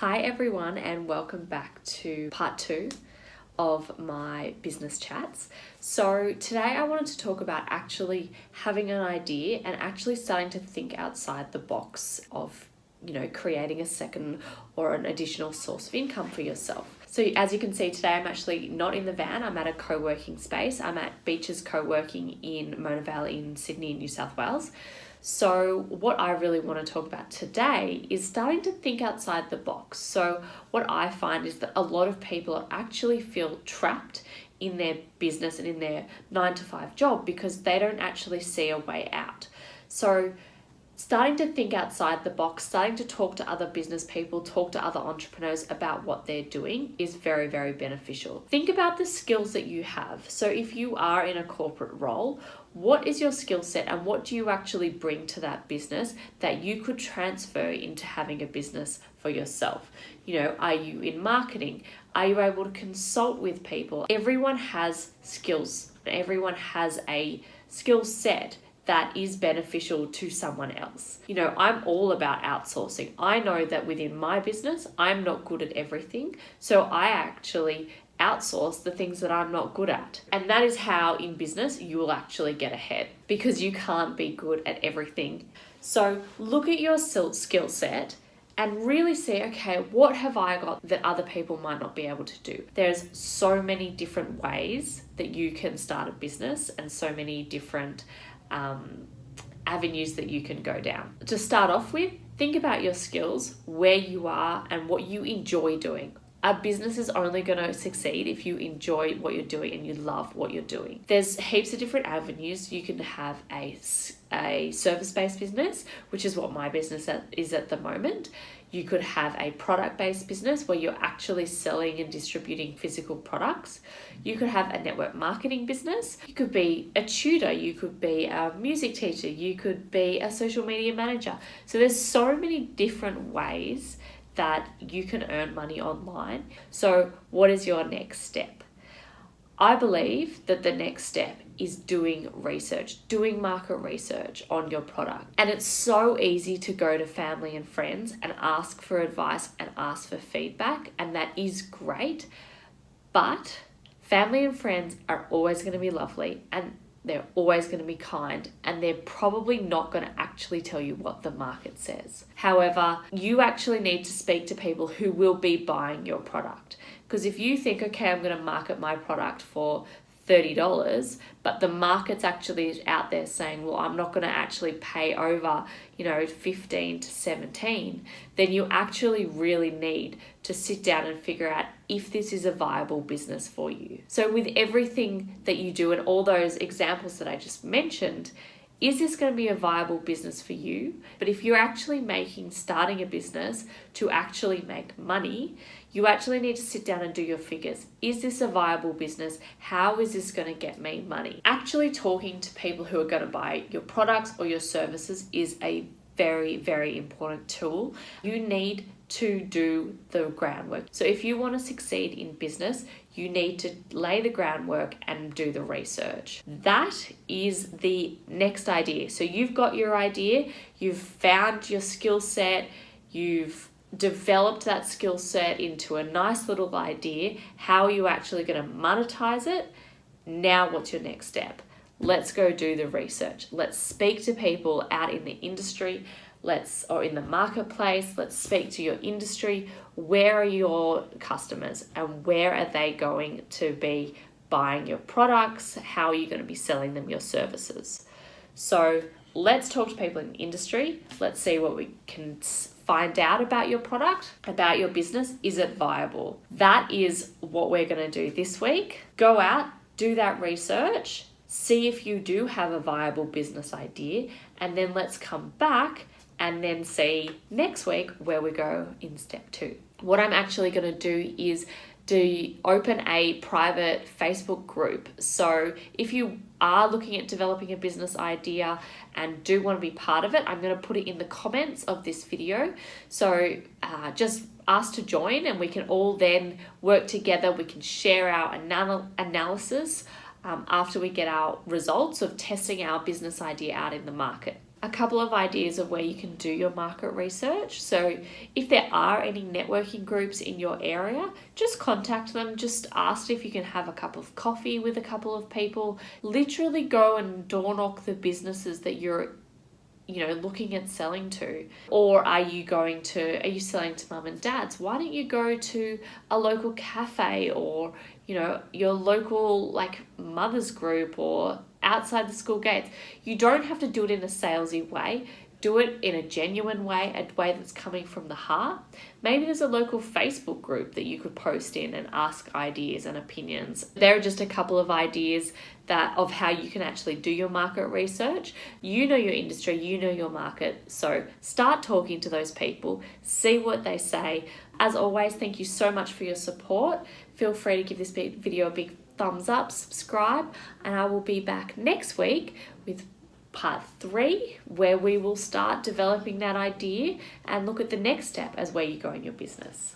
Hi everyone, and welcome back to part 2 of my business chats. So today I wanted to talk about actually having an idea and actually starting to think outside the box of, creating a second or an additional source of income for yourself. So as you can see today, I'm actually not in the van. I'm at a co-working space. I'm at Beaches Co-working in Mona Vale in Sydney, New South Wales. So what I really want to talk about today is starting to think outside the box. So what I find is that a lot of people actually feel trapped in their business and in their 9-to-5 job because they don't actually see a way out. So starting to think outside the box, starting to talk to other business people, talk to other entrepreneurs about what they're doing is very, very beneficial. Think about the skills that you have. So if you are in a corporate role, what is your skill set and what do you actually bring to that business that you could transfer into having a business for yourself? Are you in marketing? Are you able to consult with people? Everyone has skills. Everyone has a skill set that is beneficial to someone else. I'm all about outsourcing. I know that within my business, I'm not good at everything. So I actually outsource the things that I'm not good at. And that is how in business you will actually get ahead because you can't be good at everything. So look at your skill set and really see, okay, what have I got that other people might not be able to do? There's so many different ways that you can start a business and so many different avenues that you can go down. To start off with, think about your skills, where you are and what you enjoy doing. A business is only going to succeed if you enjoy what you're doing and you love what you're doing. There's heaps of different avenues. You can have a service-based business, which is what my business is at the moment. You could have a product-based business where you're actually selling and distributing physical products. You could have a network marketing business. You could be a tutor. You could be a music teacher. You could be a social media manager. So there's so many different ways that you can earn money online. So what is your next step? I believe that the next step is doing research, doing market research on your product. And it's so easy to go to family and friends and ask for advice and ask for feedback, and that is great. But family and friends are always going to be lovely and they're always going to be kind, and they're probably not going to actually tell you what the market says. However, you actually need to speak to people who will be buying your product. Because if you think, okay, I'm going to market my product for $30, but the market's actually out there saying, well, I'm not going to actually pay over, 15 to 17, then you actually really need to sit down and figure out if this is a viable business for you. So with everything that you do and all those examples that I just mentioned, is this going to be a viable business for you? But if you're actually starting a business to actually make money, you actually need to sit down and do your figures. Is this a viable business? How is this going to get me money? Actually talking to people who are going to buy your products or your services is a very, very important tool. You need to do the groundwork. So if you want to succeed in business, you need to lay the groundwork and do the research. That is the next idea. So you've got your idea, you've found your skill set, you've developed that skill set into a nice little idea. How are you actually going to monetize it? Now what's your next step? Let's go do the research. Let's speak to people out in the industry, or in the marketplace. Let's speak to your industry. Where are your customers and where are they going to be buying your products? How are you going to be selling them your services? So let's talk to people in the industry. Let's see what we can find out about your product, about your business. Is it viable? That is what we're going to do this week. Go out, do that research, see if you do have a viable business idea, and then let's come back and then see next week where we go in step 2. What I'm actually going to do is open a private Facebook group. So if you are looking at developing a business idea and do want to be part of it, I'm going to put it in the comments of this video. So just ask to join and we can all then work together. We can share our analysis after we get our results of testing our business idea out in the market. a couple of ideas of where you can do your market research. So if there are any networking groups in your area, just contact them. Just ask if you can have a cup of coffee with a couple of people. Literally go and door knock the businesses that you're looking at selling to. Or are you selling to mum and dads? Why don't you go to a local cafe or your local like mothers group or outside the school gates? You don't have to do it in a salesy way. Do it in a genuine way, a way that's coming from the heart. Maybe there's a local Facebook group that you could post in and ask ideas and opinions. There are just a couple of ideas of how you can actually do your market research. You know your industry, you know your market. So start talking to those people, see what they say. As always, thank you so much for your support. Feel free to give this video a big thumbs up, subscribe, and I will be back next week with part 3, where we will start developing that idea and look at the next step as where you go in your business.